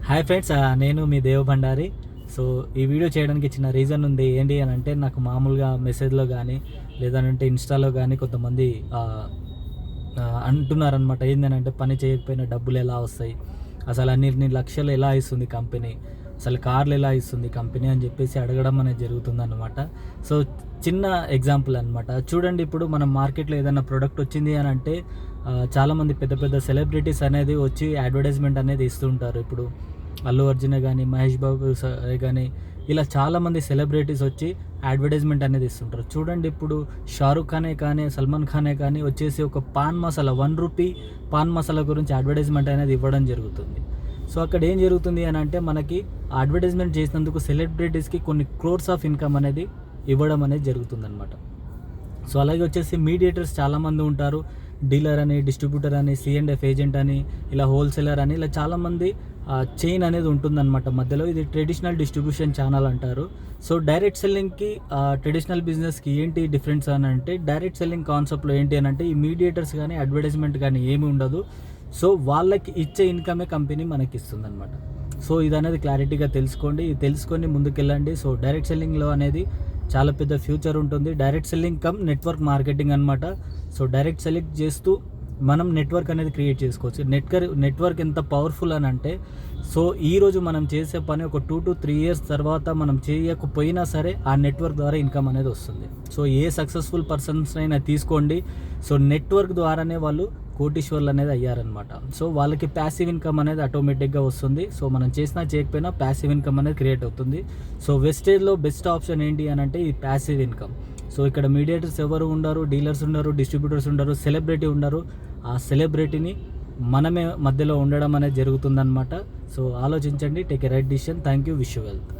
Hi friends, నేను మీ Dev Bhandari. So ఈ video చేయడానికి చిన్న రీజన్ ఉంది. ఏంటి అని అంటే, నాకు మామూలుగా మెసేజ్లో కానీ లేదంటే ఇన్స్టాలో కానీ కొంతమంది అంటున్నారనమాట. ఏంటంటే, పని చేయకపోయినా డబ్బులు ఎలా వస్తాయి, అసలు అన్నిటిని లక్షలు ఎలా ఇస్తుంది కంపెనీ, అసలు కార్లు ఎలా ఇస్తుంది కంపెనీ అని చెప్పేసి అడగడం అనేది జరుగుతుందన్నమాట. సో చిన్న ఎగ్జాంపుల్ అనమాట. చూడండి, ఇప్పుడు మనం మార్కెట్లో ఏదైనా ప్రోడక్ట్ వచ్చింది అని అంటే చాలామంది పెద్ద పెద్ద సెలబ్రిటీస్ అనేది వచ్చి అడ్వర్టైజ్మెంట్ అనేది ఇస్తుంటారు. ఇప్పుడు అల్లు అర్జున్ కానీ, మహేష్ బాబు కానీ, ఇలా చాలామంది సెలబ్రిటీస్ వచ్చి అడ్వర్టైజ్మెంట్ అనేది ఇస్తుంటారు. చూడండి, ఇప్పుడు షారుఖ్ ఖానే కానీ, సల్మాన్ ఖానే కానీ వచ్చేసి ఒక pan masala, 1 rupee pan masala గురించి అడ్వర్టైజ్మెంట్ అనేది ఇవ్వడం జరుగుతుంది. సో అక్కడ ఏం జరుగుతుంది అని అంటే, మనకి అడ్వర్టైజ్మెంట్ చేసినందుకు సెలబ్రిటీస్కి కొన్ని క్రోర్స్ ఆఫ్ ఇన్కమ్ అనేది ఇవ్వడం అనేది జరుగుతుందన్నమాట. సో అలాగే వచ్చేసి మీడియేటర్స్ చాలామంది ఉంటారు. డీలర్ అని, డిస్ట్రిబ్యూటర్ అని, C&F ఏజెంట్ అని, ఇలా హోల్సేలర్ అని, ఇలా చాలామంది చైన్ అనేది ఉంటుందన్నమాట మధ్యలో. ఇది ట్రెడిషనల్ డిస్ట్రిబ్యూషన్ ఛానల్ అంటారు. సో డైరెక్ట్ సెల్లింగ్కి ట్రెడిషనల్ బిజినెస్కి ఏంటి డిఫరెన్స్ అని అంటే, డైరెక్ట్ సెల్లింగ్ కాన్సెప్ట్లో ఏంటి అని అంటే, ఈ మీడియేటర్స్ కానీ అడ్వర్టైజ్మెంట్ కానీ ఏమి ఉండదు. సో వాళ్ళకి ఇచ్చే ఇన్కమే కంపెనీ మనకి ఇస్తుంది అనమాట. సో ఇది అనేది క్లారిటీగా తెలుసుకోండి. ఇది తెలుసుకొని ముందుకెళ్ళండి. సో డైరెక్ట్ సెల్లింగ్లో అనేది చాలా పెద్ద ఫ్యూచర్ ఉంటుంది. Direct selling come network marketing అనమాట. సో డైరెక్ట్ సెల్లింగ్ చేస్తూ మనం నెట్వర్క్ అనేది క్రియేట్ చేసుకోవచ్చు. నెట్వర్క్ ఎంత పవర్ఫుల్ అని అంటే, సో ఈరోజు మనం చేసే పని ఒక 2 to 3 years తర్వాత మనం చేయకపోయినా సరే ఆ నెట్వర్క్ ద్వారా ఇన్కమ్ అనేది వస్తుంది. సో ఏ సక్సెస్ఫుల్ పర్సన్స్ అయినా తీసుకోండి, సో నెట్వర్క్ ద్వారానే వాళ్ళు కోటీశ్వర్లు అనేది అయ్యారనమాట. సో వాళ్ళకి ప్యాసివ్ ఇన్కమ్ అనేది ఆటోమేటిక్గా వస్తుంది. సో మనం చేసినా చేయకపోయినా ప్యాసివ్ ఇన్కమ్ అనేది క్రియేట్ అవుతుంది. సో వెస్టేజ్లో బెస్ట్ ఆప్షన్ ఏంటి అని అంటే ఈ ప్యాసివ్ ఇన్కమ్. సో ఇక్కడ మీడియేటర్స్ ఎవరు ఉండరు, డీలర్స్ ఉండరు, డిస్ట్రిబ్యూటర్స్ ఉండరు, సెలబ్రిటీ ఉండరు. ఆ సెలబ్రిటీని మనమే మధ్యలో ఉండడం అనేది జరుగుతుందన్నమాట. సో ఆలోచించండి, take a right decision. Thank you, wish you wealth.